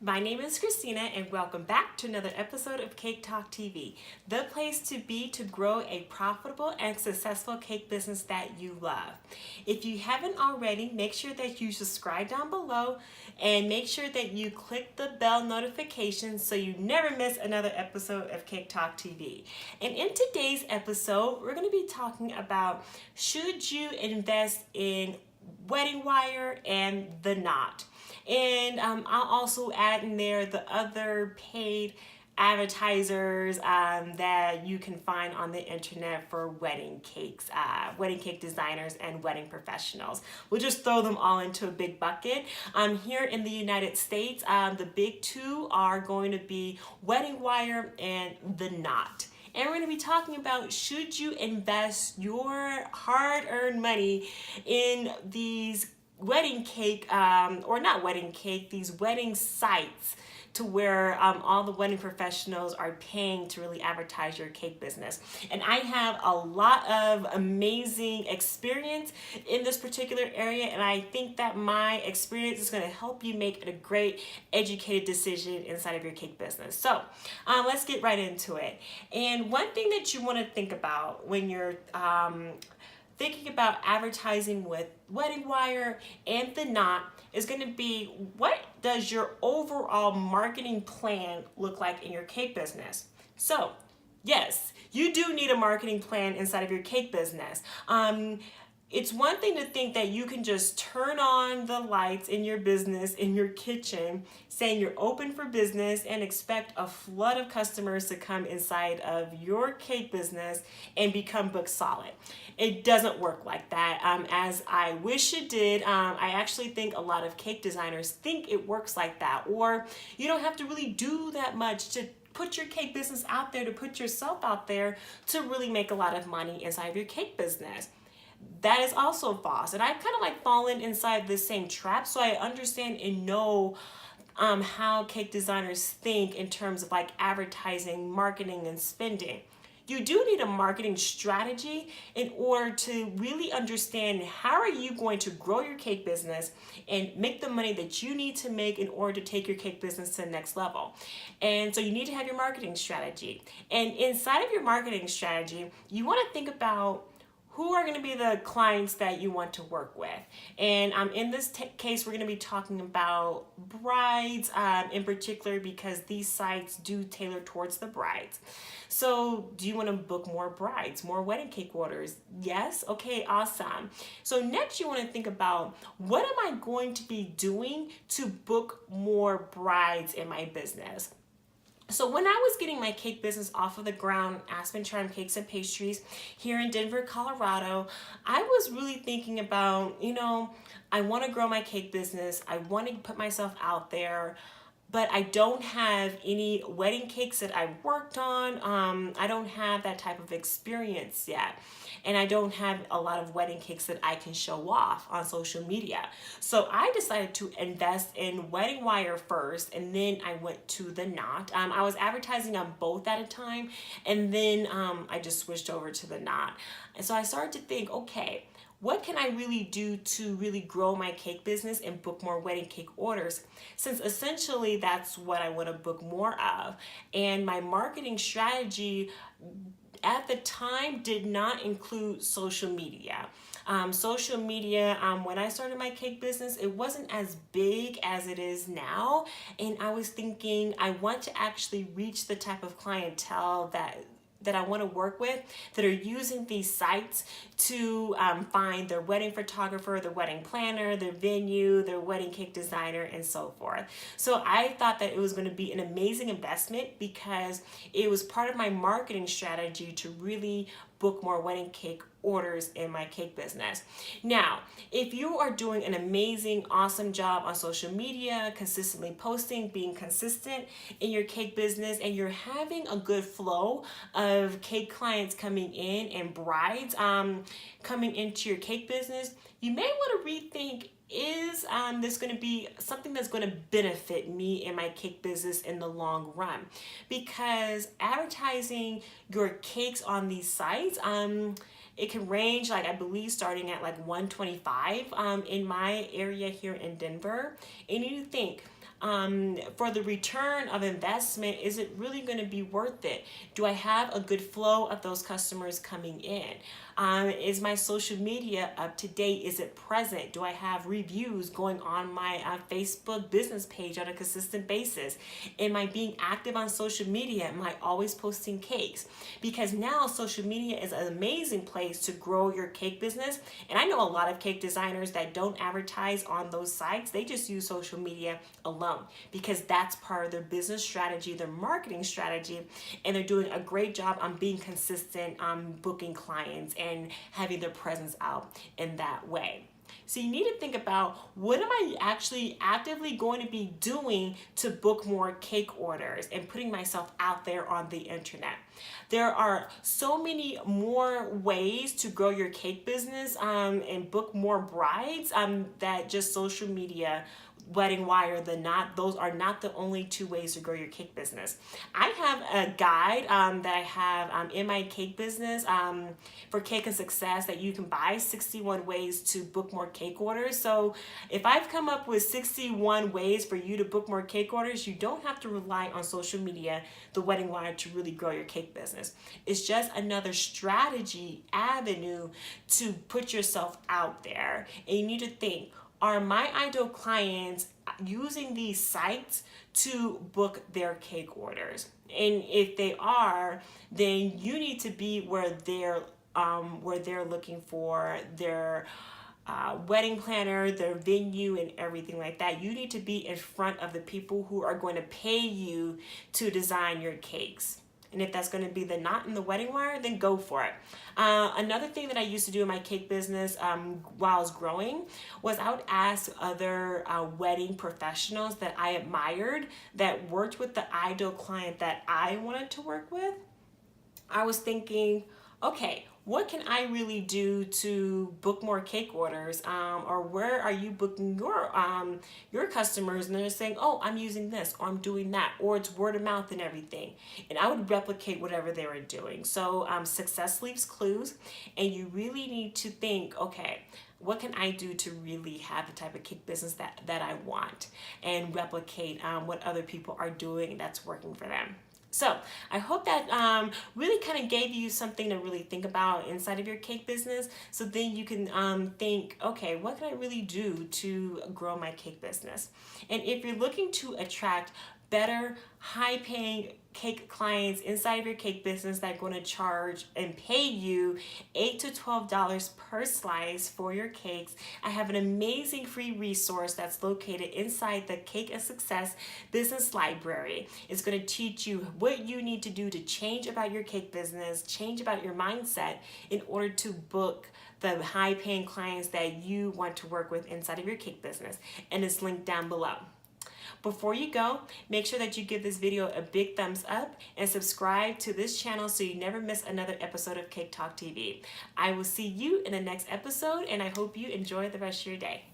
My name is Christina, and welcome back to another episode of Cake Talk TV, the place to be to grow a profitable and successful cake business that you love. If you haven't already, make sure that you subscribe down below and make sure that you click the bell notification so you never miss another episode of Cake Talk TV. And in today's episode, we're going to be talking about should you invest in wedding wire and the knot. And I'll also add in there the other paid advertisers that you can find on the internet for wedding cakes, wedding cake designers and wedding professionals. We'll just throw them all into a big bucket. Here in the United States, the big two are going to be wedding wire and the knot. And we're going to be talking about should you invest your hard-earned money in these wedding cake, or not wedding cake, these wedding sites to where all the wedding professionals are paying to really advertise your cake business. And I have a lot of amazing experience in this particular area, and I think that my experience is going to help you make a great educated decision inside of your cake business. So let's get right into it. And one thing that you want to think about when you're thinking about advertising with wedding wire and the knot is going to be, what does your overall marketing plan look like in your cake business? So yes, you do need a marketing plan inside of your cake business. It's one thing to think that you can just turn on the lights in your business, in your kitchen, saying you're open for business and expect a flood of customers to come inside of your cake business and become book solid. It doesn't work like that. As I wish it did, I actually think a lot of cake designers think it works like that, or you don't have to really do that much to put your cake business out there, to put yourself out there to really make a lot of money inside of your cake business. That is also false. And I've kind of like fallen inside this same trap, so I understand and know how cake designers think in terms of like advertising, marketing, and spending. You do need a marketing strategy in order to really understand how are you going to grow your cake business and make the money that you need to make in order to take your cake business to the next level. And so you need to have your marketing strategy. And inside of your marketing strategy, you want to think about who are going to be the clients that you want to work with. And in this case, we're going to be talking about brides in particular, because these sites do tailor towards the brides. So do you want to book more brides, more wedding cake orders? Yes? Okay, awesome. So next you want to think about, what am I going to be doing to book more brides in my business? So when I was getting my cake business off of the ground, Aspen Charm Cakes and Pastries here in Denver, Colorado, I was really thinking about, I want to grow my cake business. I want to put myself out there, but I don't have any wedding cakes that I've worked on. I don't have that type of experience yet. And I don't have a lot of wedding cakes that I can show off on social media. So I decided to invest in wedding wire first, and then I went to the knot. I was advertising on both at a time, and then I just switched over to the knot. And so I started to think, okay, what can I really do to really grow my cake business and book more wedding cake orders? Since essentially that's what I want to book more of. And my marketing strategy at the time did not include social media. Social media, when I started my cake business, it wasn't as big as it is now. And I was thinking, I want to actually reach the type of clientele that I want to work with, that are using these sites to find their wedding photographer, their wedding planner, their venue, their wedding cake designer, and so forth. So I thought that it was going to be an amazing investment, because it was part of my marketing strategy to really book more wedding cake orders in my cake business. Now, if you are doing an amazing, awesome job on social media, consistently posting, being consistent in your cake business, and you're having a good flow of cake clients coming in and brides coming into your cake business, you may want to rethink, is this going to be something that's going to benefit me in my cake business in the long run? Because advertising your cakes on these sites, it can range, like I believe starting at like $125 in my area here in Denver. And you think, for the return of investment, is it really going to be worth it? Do I have a good flow of those customers coming in? Is my social media up to date? Is it present? Do I have reviews going on my Facebook business page on a consistent basis? Am I being active on social media? Am I always posting cakes? Because now social media is an amazing place to grow your cake business. And I know a lot of cake designers that don't advertise on those sites. They just use social media alone because that's part of their business strategy, their marketing strategy, and they're doing a great job on being consistent, booking clients and having their presence out in that way. So you need to think about, what am I actually actively going to be doing to book more cake orders and putting myself out there on the internet? There are so many more ways to grow your cake business and book more brides that just social media, Wedding Wire, those are not the only two ways to grow your cake business. I have a guide that I have in my cake business for Cake and Success that you can buy, 61 ways to book more cake orders. So if I've come up with 61 ways for you to book more cake orders, you don't have to rely on social media, the Wedding Wire, to really grow your cake business. It's just another strategy avenue to put yourself out there. And you need to think, are my ideal clients using these sites to book their cake orders? And if they are, then you need to be where they're looking for their wedding planner, their venue, and everything like that. You need to be in front of the people who are going to pay you to design your cakes. And if that's going to be the knot in the Wedding Wire, then go for it. Another thing that I used to do in my cake business while I was growing was I would ask other wedding professionals that I admired that worked with the ideal client that I wanted to work with. I was thinking, okay, what can I really do to book more cake orders? Or where are you booking your customers? And they're saying, oh, I'm using this, or I'm doing that, or it's word of mouth and everything. And I would replicate whatever they were doing. So success leaves clues, and you really need to think, okay, what can I do to really have the type of cake business that I want, and replicate what other people are doing that's working for them. So I hope that really kind of gave you something to really think about inside of your cake business. So then you can think, okay, what can I really do to grow my cake business? And if you're looking to attract better, high-paying cake clients inside of your cake business that are going to charge and pay you $8 to $12 per slice for your cakes, I have an amazing free resource that's located inside the Cake and Success Business Library. It's going to teach you what you need to do to change about your cake business, change about your mindset in order to book the high-paying clients that you want to work with inside of your cake business. And it's linked down below. Before you go, make sure that you give this video a big thumbs up and subscribe to this channel so you never miss another episode of Cake Talk TV. I will see you in the next episode, and I hope you enjoy the rest of your day.